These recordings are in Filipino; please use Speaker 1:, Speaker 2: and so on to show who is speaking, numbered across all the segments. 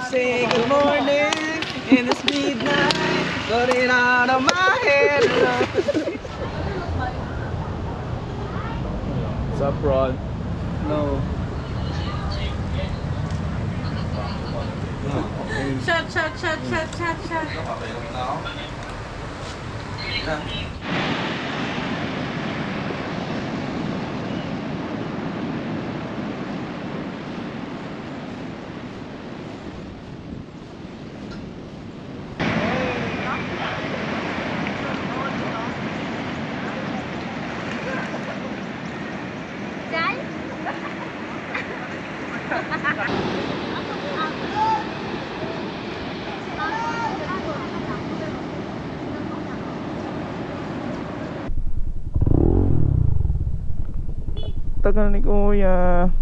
Speaker 1: say good morning in this midnight, got it out of my head. What's up, Ron? No.
Speaker 2: Shot.
Speaker 3: Tagal ni Kuya.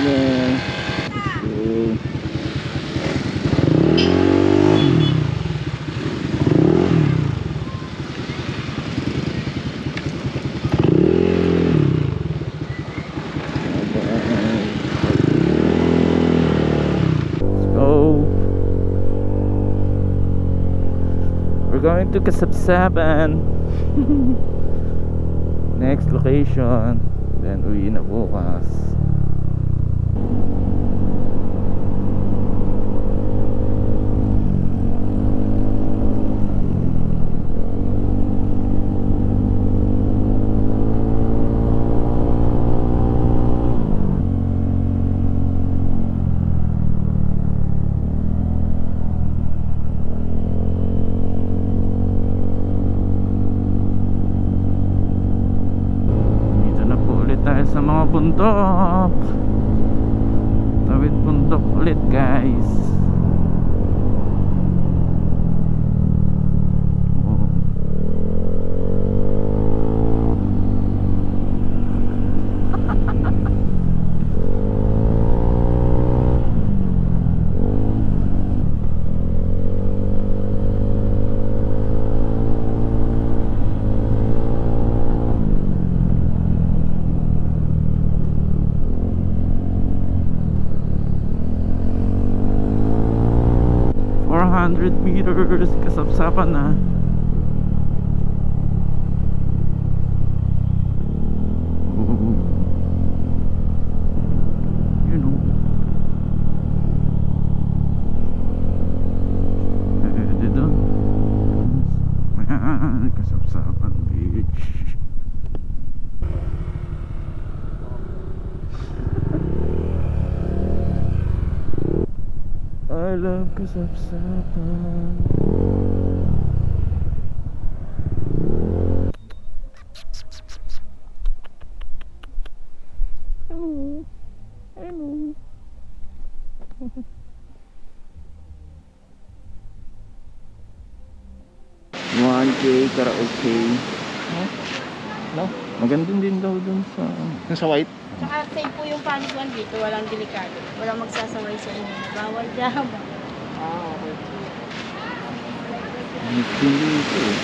Speaker 3: Yeah. We're going to Kasabsaban. Next location. Then uwi na bukas. Tayo sa mga bundok. Tawid bundok ulit, guys. Meters, kasapsapan na. You know. Dito. Ayan, kasapsapan beach. I love Kasapsapan. Hello. 1K karaoke.
Speaker 1: No?
Speaker 3: Magandang din daw dun sa...
Speaker 1: Yung sa white?
Speaker 2: Tsaka safe po yung paniguan dito, walang delikado. Walang magsasaway sa inyo. Bawal dyan.
Speaker 1: Okay.
Speaker 3: Hindi ito eh.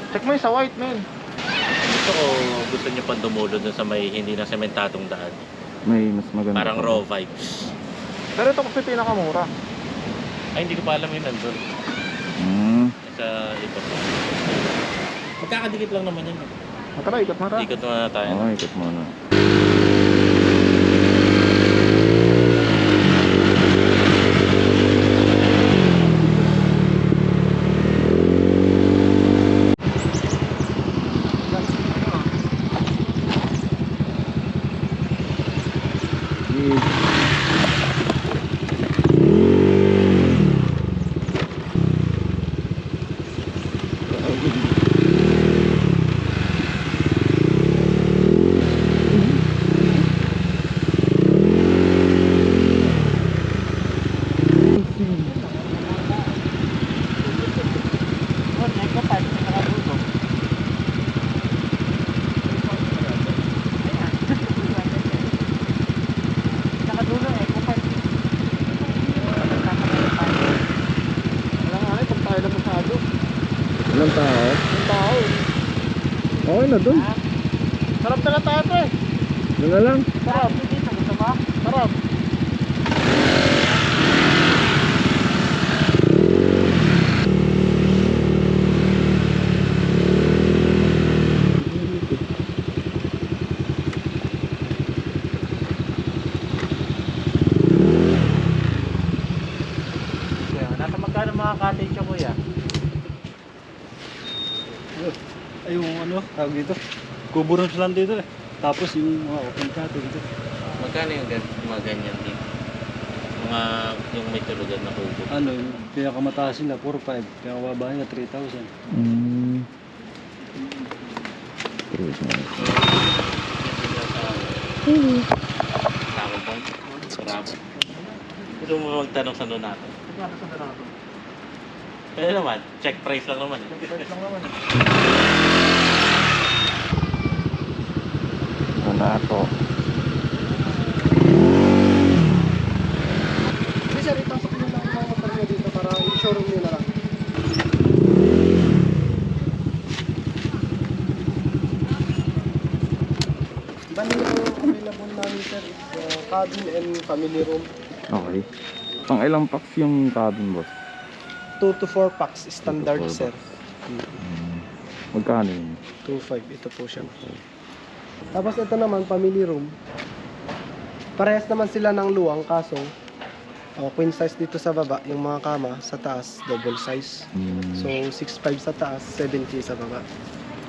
Speaker 1: Check mo yung sa white, man.
Speaker 4: Gusto ko, gusto nyo pa dumulod dun sa may hindi na sementadong daan.
Speaker 3: May mas maganda.
Speaker 4: Parang raw vibes.
Speaker 1: Pero ito kasi pinakamura.
Speaker 4: Ay, hindi ko pa alam yun nandun. Sa iba pa. Magkakadikit lang naman yun.
Speaker 1: Tara, ikot na.
Speaker 4: Ikot muna tayo.
Speaker 3: Oo, ikot muna. Ilang tao?
Speaker 1: Yung tao.
Speaker 3: Okay na dun.
Speaker 1: Sarap na tayo, pre.
Speaker 3: Doon na lang.
Speaker 1: Sarap. Gusto ba? Tara.
Speaker 4: cottage siya kuya.
Speaker 5: Ay, yung ano, tawag dito. Kubo rin sila dito eh. Tapos yung mga open cottage dito.
Speaker 4: Magkano yung mga ganyan dito? Mga yung may tulugan na kubo.
Speaker 5: Ano, yung pinakamataas nila, 4-5. Pinakababa nila, 3,000.
Speaker 4: Tama bang? Sarap. Gusto mo magtanong sa Donato? Kaya naman, check price lang naman.
Speaker 3: Donato.
Speaker 1: Hindi sir, ipasok nyo lang ang motor nyo dito para i-showroom nyo na lang. Bali ang available namin sir is cabin and family room.
Speaker 3: Okay. Pang ilang packs yung cabin, boss?
Speaker 1: 2 to 4 packs standard
Speaker 3: 2 to 4
Speaker 1: sir.
Speaker 3: Magkano yun?
Speaker 1: 2.5, ito po siya. Tapos ito naman, family room. Parehas naman sila ng luwang, kaso queen size dito sa baba, yung mga kama sa taas, double size. So 6.5 sa taas, 7K sa baba.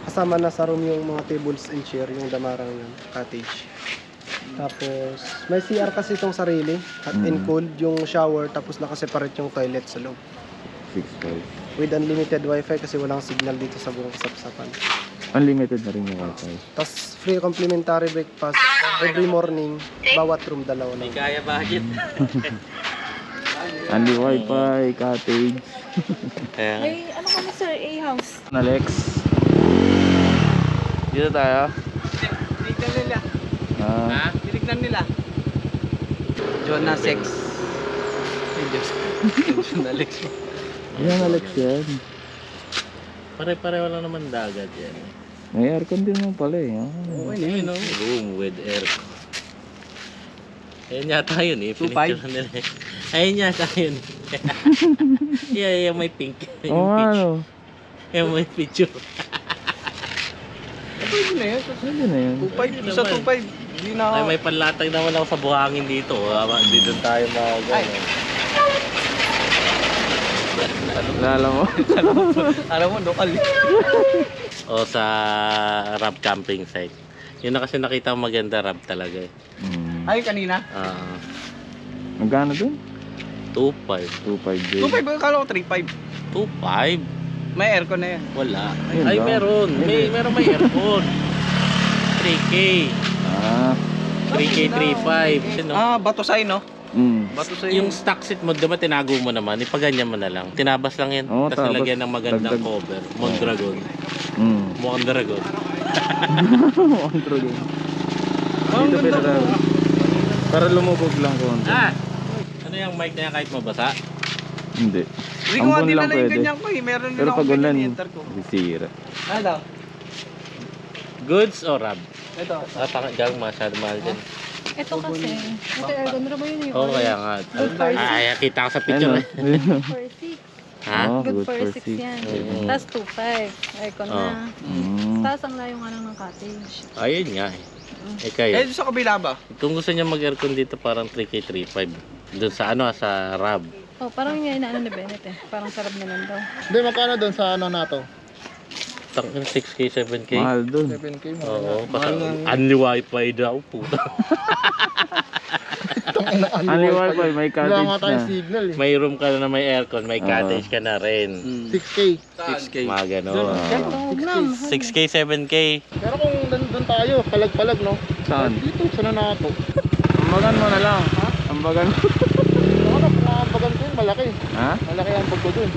Speaker 1: Kasama na sa room yung mga tables and chair, yung damarang ng cottage. Tapos may CR kasi itong sarili, hot and cold, yung shower, tapos nakaseparate yung toilet sa loob.
Speaker 3: 6.5.
Speaker 1: With unlimited wifi kasi walang signal dito sa buong kasapsapan.
Speaker 3: Unlimited na rin yung wifi.
Speaker 1: Tapos free complimentary breakfast every morning, bawat room dalawa
Speaker 4: May
Speaker 1: lang.
Speaker 4: kaya budget.
Speaker 3: Only wifi, cottage.
Speaker 4: Kaya nga.
Speaker 2: May ano kami sir, A-house.
Speaker 3: Alex. Dito tayo.
Speaker 1: Tinignan nila.
Speaker 3: Ah,
Speaker 1: Tinignan nila. Jonah Sex. John Alex.
Speaker 3: yan Alex yan.
Speaker 4: Pare-pareho lang naman dagat yan.
Speaker 3: May aircon din mo pala eh. Ah.
Speaker 4: Okay na yun. Room with aircon. Ayan yata yun eh.
Speaker 1: 2.5?
Speaker 4: Pinicture nila eh. Ayan yata yun. Yung may pink. Yung
Speaker 3: Oo nga
Speaker 4: peach.
Speaker 3: no.
Speaker 4: Yung may picture.
Speaker 1: Pwede na yun.
Speaker 3: Pwede na yun.
Speaker 1: 2.5. Isa 2.5. Hindi na
Speaker 4: Ay, may panlatag naman ako sa buhangin dito. Dito tayo mga
Speaker 3: Lala mo?
Speaker 1: Alam mo, lokal.
Speaker 4: O sa Rab camping site. Yun na kasi nakita mo maganda Rab talaga eh.
Speaker 1: Ay, kanina.
Speaker 3: Magkano dun?
Speaker 4: 2.5.
Speaker 3: 2.5 din.
Speaker 1: 2.5. Akala ko 3.5.
Speaker 4: 2.5?
Speaker 1: May aircon na yan.
Speaker 4: Wala.
Speaker 3: Yun
Speaker 4: Ay,
Speaker 3: lang.
Speaker 4: meron. Meron may aircon. 3K.
Speaker 3: Ah.
Speaker 4: 3K, 3.5. Sino?
Speaker 1: Bato sign, no? Bato sign.
Speaker 4: Yung stock seat mo, diba tinago mo naman, ipaganyan mo na lang. Tinabas lang yan.
Speaker 3: Oo,
Speaker 4: Tapos
Speaker 3: tabas.
Speaker 4: nilagyan ng magandang
Speaker 3: Dagdag.
Speaker 4: cover. Mondragon. Mukhang dragon.
Speaker 3: Mukhang dragon. Dito pinarami. Para lumubog lang konti.
Speaker 4: Ano yung mic na yan kahit mabasa?
Speaker 3: Hindi.
Speaker 1: Hindi ko nga
Speaker 3: Ambon lang
Speaker 1: dinala yung
Speaker 3: pwede.
Speaker 1: ganyan ko eh. Meron din
Speaker 3: Pero
Speaker 1: ako
Speaker 3: pag
Speaker 1: ganyan
Speaker 3: ulan,
Speaker 1: i-enter ko.
Speaker 3: sisira.
Speaker 1: Ano?
Speaker 4: Goods o Rab?
Speaker 1: Ito.
Speaker 4: Gang masyado mahal dyan.
Speaker 2: Ito kasi, ito aircon na ba yun eh?
Speaker 4: Oo, kaya nga.
Speaker 2: Good for six.
Speaker 4: Ay, kita ko sa picture eh.
Speaker 2: Good for 6.
Speaker 4: Ha?
Speaker 3: Oh,
Speaker 2: Good for 6 yan.
Speaker 4: Mm.
Speaker 2: Tapos 2.5. Aircon na. Tapos ang layo nga lang ng cottage.
Speaker 4: Ayun nga eh. Eh kayo,
Speaker 1: Sa kabila ba?
Speaker 4: kung gusto niya mag-aircon dito parang 3K, 3.5. Doon sa sa Rab.
Speaker 2: Oh, parang yun yung inaano ni Bennett eh. Parang sarap na lang daw.
Speaker 1: Hindi, magkano doon sa ano na to?
Speaker 4: 6K, 7K.
Speaker 3: Mahal dun.
Speaker 1: 7K mo.
Speaker 4: Oo, unli wifi daw, puta.
Speaker 3: Only wifi, may cottage na.
Speaker 1: signal eh.
Speaker 4: May room ka na may aircon, may cottage ka na rin.
Speaker 1: 6K. 6K.
Speaker 4: Mga gano'n.
Speaker 2: Huwag na.
Speaker 4: 6K, 7K.
Speaker 1: Pero kung doon tayo, palag-palag no?
Speaker 3: Saan?
Speaker 1: Dito, sa Nanato.
Speaker 3: Ambagan mo na lang. Ambagan mo.
Speaker 1: Ang bagan ko yun, malaki.
Speaker 3: Ha?
Speaker 1: Malaki ang bag ko dun.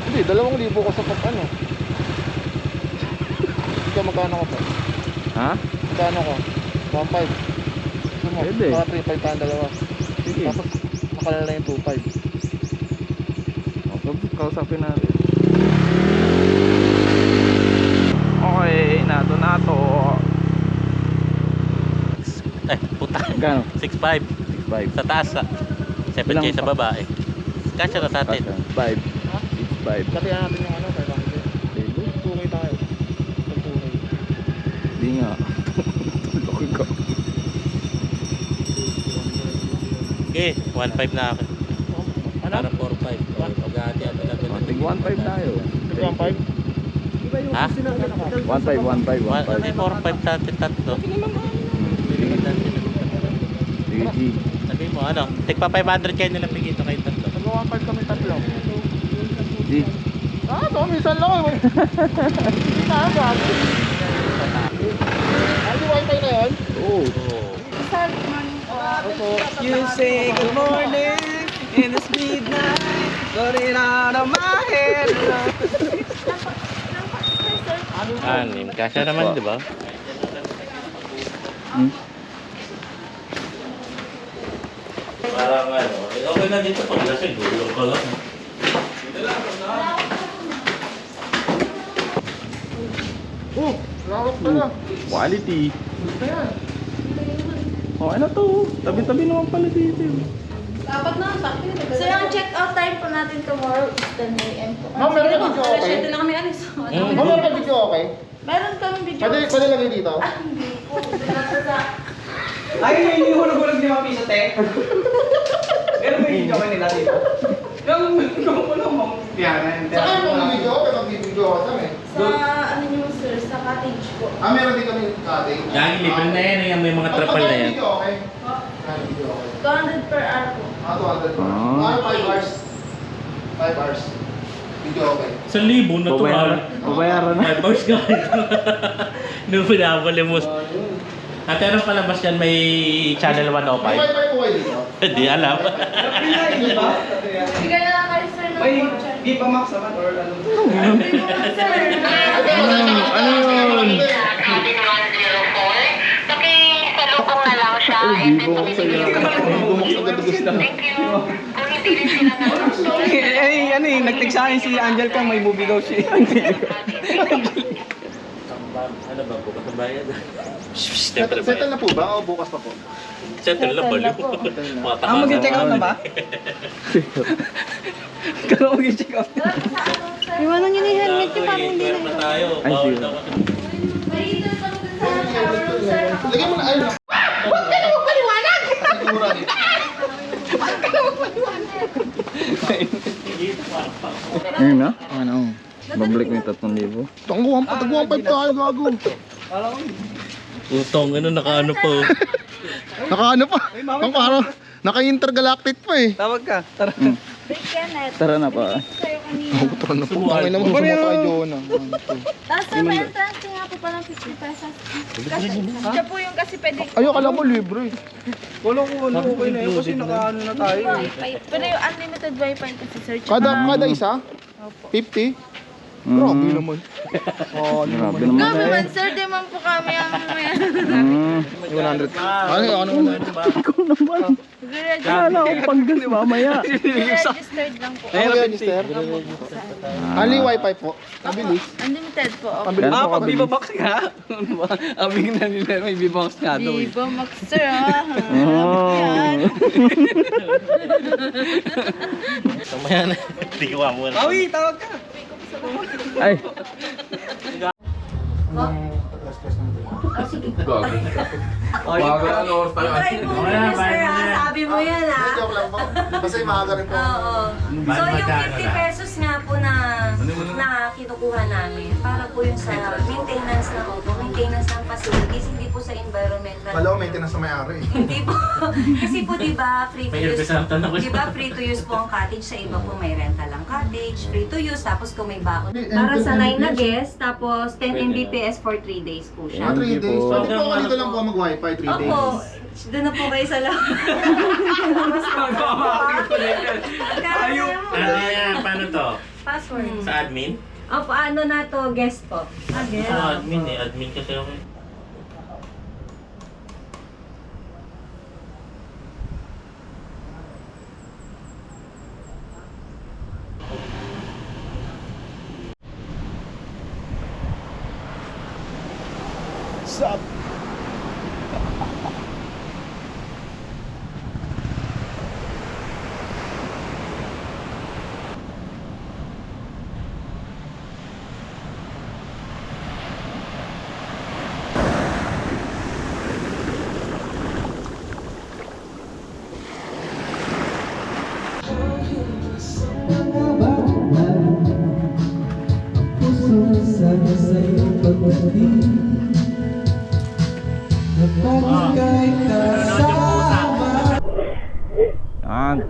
Speaker 1: Hindi, 2,000 ko sa ano. Ikaw magkano ko pa?
Speaker 3: Ha?
Speaker 1: Magkano ko? 1.5. Gusto mo?
Speaker 3: Pwede.
Speaker 1: Mga 3.5 pa ang dalawa.
Speaker 3: Sige.
Speaker 1: Tapos nakalala yung 2.5.
Speaker 3: Okay, kausapin natin. Okay, nato.
Speaker 4: Ay, puta.
Speaker 3: Gano?
Speaker 4: 6.5.
Speaker 3: 6.5.
Speaker 4: Sa taas, 7K
Speaker 3: Ilang
Speaker 4: sa
Speaker 3: pa?
Speaker 4: baba eh. Kasya na sa atin.
Speaker 3: 5. 6.5.
Speaker 1: Katihan natin yung ano, 500. Tungay tayo. Pagtungay.
Speaker 3: Hindi nga. Laki ka.
Speaker 4: Okay, 1.5 na akin.
Speaker 1: Ano
Speaker 4: Para 4-5. Pag-aadyado na doon.
Speaker 3: Tig 1.5 tayo.
Speaker 1: Iba yung
Speaker 4: Ha?
Speaker 1: sinabi.
Speaker 3: 1.5, 1.5, 1.5.
Speaker 4: 4-5 sa atin tatlo.
Speaker 3: Sige, G.
Speaker 4: Sabi mo, ano? Tigpa 500 kayo nila bigay ito kayo tatlo.
Speaker 5: Nag-1.5 kami tatlo.
Speaker 3: G.
Speaker 5: Ah, ito, minsan lang. Hindi na, gabi. Ano, wifi na yun?
Speaker 3: Oo.
Speaker 2: Sir, good morning po.
Speaker 1: You say good morning and it's midnight. Got it out of my head.
Speaker 4: Anim. Kasya naman, di ba? Parang ano, okay na dito pag lasing. Gulong ka lang.
Speaker 5: Oh, lawak na lang.
Speaker 3: Quality. Oh, ano to? Tabi-tabi naman pala dito.
Speaker 2: So yung check-out time po natin tomorrow is 10 a.m. po.
Speaker 5: Ma'am, meron ka video okay?
Speaker 2: na kami alis.
Speaker 5: Ma'am, meron ka video okay?
Speaker 2: Meron kami video.
Speaker 5: Pwede lagay dito?
Speaker 2: Ah, hindi po.
Speaker 1: Ay, yung hinihulog-hulog ni Mami sa te. Pero may video kayo nila dito. Yung ko lang mong tiyanan.
Speaker 5: Saka yung mga video okay, mag-video ako kami.
Speaker 2: Sa ano nyo sir, sa cottage po.
Speaker 5: Ah, meron din kami cutting.
Speaker 4: Yan, libre na yan. Yan, may mga trapal na yan.
Speaker 5: Video okay? Ah, video okay.
Speaker 2: 200 per hour po.
Speaker 5: Ah, 200
Speaker 3: Ah.
Speaker 5: Ah, 5 hours. 5 hours. Video okay.
Speaker 4: 1,000 natural.
Speaker 3: Babayaran na.
Speaker 4: 5 hours ka. Nung pinapali mo. At anong palabas yan? May channel 105?
Speaker 5: May wifi po kayo dito?
Speaker 4: Hindi alam.
Speaker 1: Pinay, di ba?
Speaker 2: Bigyan na lang kayo sir ng
Speaker 1: May
Speaker 2: voucher.
Speaker 1: Viva Max naman or ano?
Speaker 2: Free po sir.
Speaker 3: Ano yun?
Speaker 6: Cabin 104. Pakisalubong na lang siya. And then pag-ibigay ko Thank you. Kung hindi rin sila
Speaker 1: Ano eh, nagtig sa akin si Angel ka, may movie daw siya.
Speaker 4: Ano ba? Bukas ang bayad.
Speaker 5: Settle na po ba o bukas pa po?
Speaker 4: Settle na baliw.
Speaker 1: Ah, mag-check out na ba? Kano mag-check out?
Speaker 2: Iwanan nyo na yung helmet nyo para hindi na.
Speaker 4: na tayo.
Speaker 3: Ay,
Speaker 4: Bawal
Speaker 3: sige.
Speaker 4: daw.
Speaker 2: May heater pa dun sa shower room sir.
Speaker 5: Lagyan mo na, ayun. Huwag ka na magpaliwanag! Sigura dito.
Speaker 3: Ayun na? Ano? Babalik mo yung 3,000.
Speaker 5: Tangguhan pa tayo, gago.
Speaker 4: Utong, ano, nakaano po.
Speaker 5: Nakaano pa? Ang araw, naka-intergalactic pa eh.
Speaker 1: Tawag ka, tara.
Speaker 2: Big Kenneth.
Speaker 3: Tara na pa.
Speaker 2: Sa'yo kanina.
Speaker 5: Tara na po, tangin naman sumakay Jonah.
Speaker 2: Tapos sir, may entrance fee nga po pa ng 50 pesos. Kasi, siya po yung kasi pwede
Speaker 5: Ay, akala mo libre.
Speaker 1: Wala ko ano, okay na yun kasi nakaano na tayo.
Speaker 2: wifi. Pero yung unlimited wifi kasi sir.
Speaker 5: Kada isa? 50? Grabe naman. Oh,
Speaker 3: Grabe naman
Speaker 2: Grabe
Speaker 3: eh.
Speaker 2: man sir, di man po kami ang may
Speaker 5: 100. Ano naman?
Speaker 3: Ikaw naman. Kala ko panggas mamaya.
Speaker 2: registered lang po.
Speaker 5: Ano yan, mister? Only wifi po. Mabilis.
Speaker 2: Unlimited po. Okay.
Speaker 5: Mabilis
Speaker 1: Ah,
Speaker 5: po
Speaker 1: pag Viva
Speaker 5: kabilis.
Speaker 1: Box ka? Abing na nila may Viva Box nga daw eh.
Speaker 2: Viva Max sir ha.
Speaker 3: Oh.
Speaker 2: Yan.
Speaker 4: Mamaya na. Hindi ko muna.
Speaker 1: Awi, tawag ka.
Speaker 3: Ay.
Speaker 7: Sabi mo yan ah.
Speaker 5: Joke lang po. Kasi maaga rin po.
Speaker 7: Oo. So yung 50 pesos nga po na kinukuha namin para po yun sa maintenance ng auto, maintenance ng facilities, hindi po sa environmental.
Speaker 5: Wala ko maintenance na may-ari eh.
Speaker 7: Hindi po. Kasi po di ba free to
Speaker 4: May
Speaker 7: use
Speaker 4: representative na ako.
Speaker 7: di ba free to use po ang cottage, sa iba po may rental ang cottage, free to use, tapos kung may baon. Para sa 9 na guest, tapos 10 Mbps for 3 days po siya.
Speaker 5: 3 days.
Speaker 3: po.
Speaker 5: Pwede po ako dito lang po mag-wifi 3 days.
Speaker 7: Opo, doon na po kayo sa loob. Mas
Speaker 1: Ayaw.
Speaker 4: Ano yan? Paano to?
Speaker 7: Password.
Speaker 4: Sa admin?
Speaker 7: Opo, ano na to, guest po. Guest.
Speaker 4: Sa admin eh. Admin kasi ako eh.
Speaker 5: Sup?
Speaker 3: On.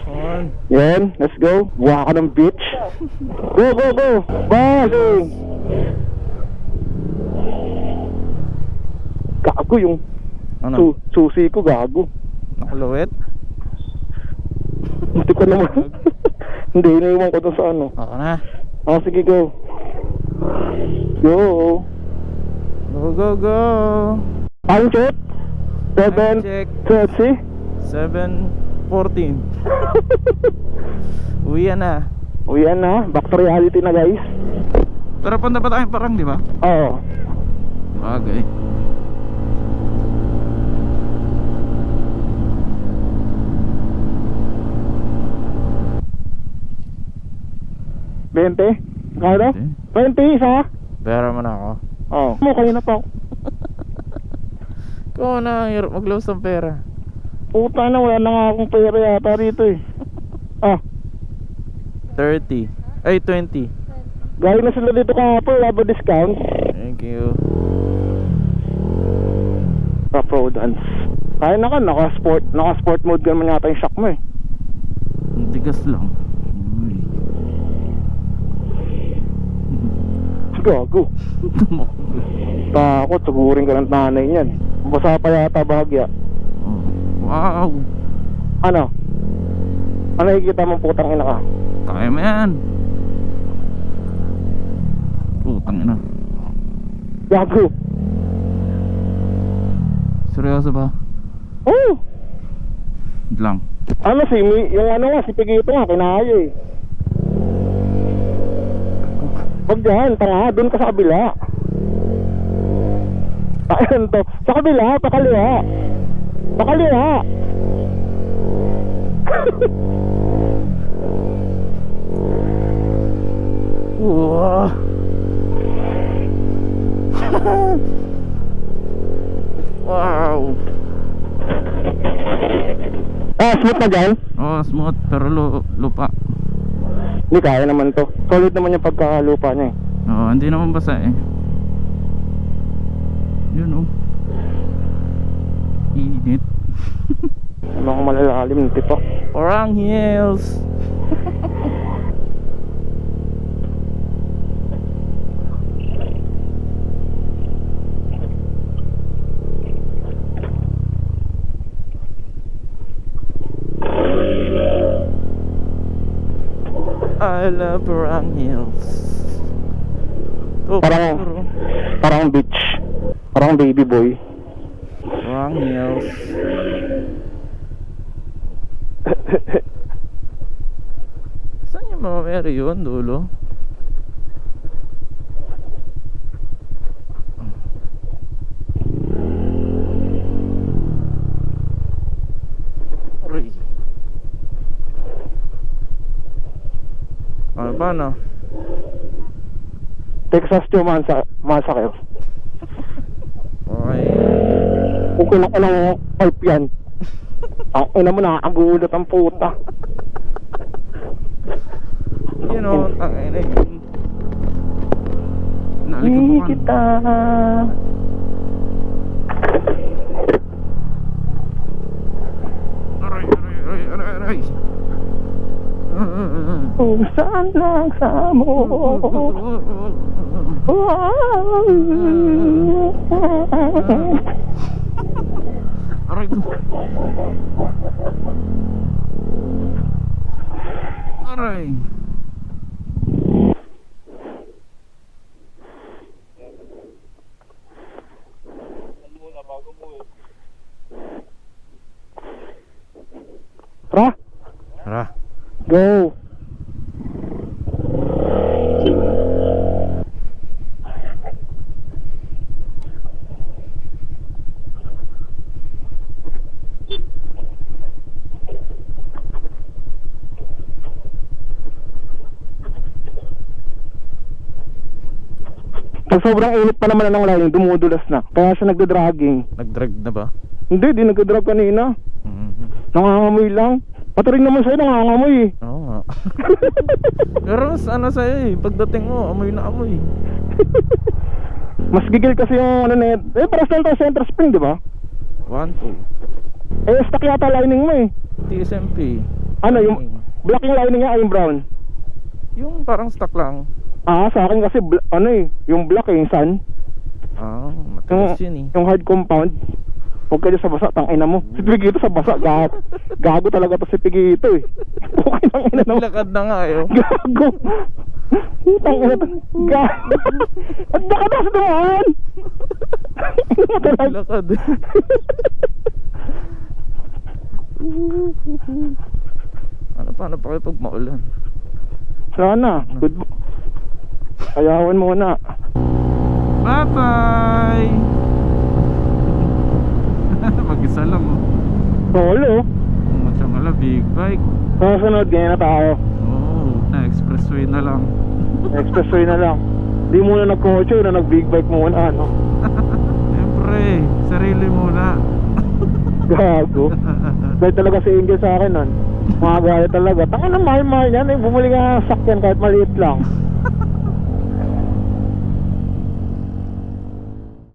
Speaker 3: On.
Speaker 8: Yan, let's go. Buha ka ng beach. Go, go, go. Bossing. Gago yung
Speaker 3: Ano?
Speaker 8: susi ko, gago.
Speaker 3: Nakaluwit?
Speaker 8: Hindi ko naman. Hindi, iniiwan ko doon sa ano.
Speaker 3: Oo na.
Speaker 8: Sige, go. Go.
Speaker 3: Go, go, go.
Speaker 8: Time check.
Speaker 3: Time check. 7:14. Uwian na.
Speaker 8: Uwian na. Back to reality na, guys.
Speaker 3: Pero punta pa tayo parang, di ba?
Speaker 8: Oo.
Speaker 3: Bagay.
Speaker 8: Bente? Kaya? 20 isa?
Speaker 3: Pera mo na ako.
Speaker 8: Oo. Kayo na pa ako.
Speaker 3: Ikaw na, ang hirap mag-lose ng pera.
Speaker 8: Puta na, wala na nga akong pera yata rito eh.
Speaker 3: 30. Ay, 20.
Speaker 8: Gaya na sila dito kahapon, wala ba discount?
Speaker 3: Thank you.
Speaker 8: Pro dance. Kaya na ka, naka-sport mode ka naman yata yung shock mo eh.
Speaker 3: Ang tigas lang. Uy.
Speaker 8: Gago. Takot, sugurin ka ng nanay niyan. Basa pa yata bahagya.
Speaker 3: Oh. Wow.
Speaker 8: Ano? Ano nakikita mong putang ina ka?
Speaker 3: Kaya mo yan. Putang ina.
Speaker 8: Gago.
Speaker 3: Seryoso ba?
Speaker 8: Oh!
Speaker 3: Wait lang.
Speaker 8: Ano yung ano nga, si Pigito nga, kinaya eh. Huwag dyan, tanga, dun ka sa kabila. Ayun to, sa kabila, pakaliwa. Pakaliwa.
Speaker 3: Wow. Wow.
Speaker 8: Smooth na dyan?
Speaker 3: Oh, smooth pero lupa.
Speaker 8: Hindi, kaya naman to. Solid naman yung pagkakalupa niya eh.
Speaker 3: Oh, hindi naman basa eh. Yun oh. Init.
Speaker 8: Ano kung malalalim ng tipak.
Speaker 3: Orang Hills. I love Orang Hills. Oh,
Speaker 8: Parang beach. Parang baby boy.
Speaker 3: Orang Hills. Saan yung mga meron yun, dulo? Aray. Paano?
Speaker 8: Texas to Mansa kayo.
Speaker 3: Okay.
Speaker 8: Kung kinakalang pipe yan. Ang ina mo, nakakagulat ang puta.
Speaker 3: You know, ang ina yun. Nalikod
Speaker 8: kita.
Speaker 3: Aray.
Speaker 8: Kung saan lang sa mo.
Speaker 3: Aray ko. Aray. Tara.
Speaker 8: Go. Pag sobrang init pa naman ng lalim, dumudulas na. Kaya siya nagda-dragging.
Speaker 3: Nag-drag na ba?
Speaker 8: Hindi, di nagda-drag kanina. Nangangamoy lang. Pati rin naman sa'yo, nangangamoy eh.
Speaker 3: Oo nga. Pero mas ano sa'yo eh, pagdating mo, amoy na amoy.
Speaker 8: Mas gigil kasi yung ano na yun. Paras lang tayo Central Spring, di ba?
Speaker 3: 1-2.
Speaker 8: Eh, stock yata lining mo eh.
Speaker 3: TSMP.
Speaker 8: Ano, yung black yung lining niya, ay yung brown?
Speaker 3: Yung parang stock lang.
Speaker 8: Ah, sa akin kasi, ano eh, yung black eh, yung sun.
Speaker 3: Ah, matigas yun eh.
Speaker 8: Yung hard compound. Huwag kayo sa basa, tangina mo. Si Pigito sa basa, gago talaga to si Pigito eh. Okay, tangina naman.
Speaker 3: Naglakad na nga eh.
Speaker 8: Gago. Tangina to. Gago. At nakatas naman.
Speaker 3: Naglakad. Paano pa kayo pag maulan?
Speaker 8: Sana. Good. Ayawan muna.
Speaker 3: Bye-bye! Mag-isa lang oh.
Speaker 8: Solo.
Speaker 3: Matsangala, big bike.
Speaker 8: Kasunod, ganyan na tayo.
Speaker 3: Oo, na expressway na lang.
Speaker 8: Expressway na lang. Di muna nag-coach na nag-big bike muna, ano?
Speaker 3: Siyempre, sarili muna.
Speaker 8: Gago. Dahil talaga si Angel sa akin nun. Mga gaya talaga. Tanga na mahal-mahal yan. Eh, bumuli ka ng sakyan kahit maliit lang.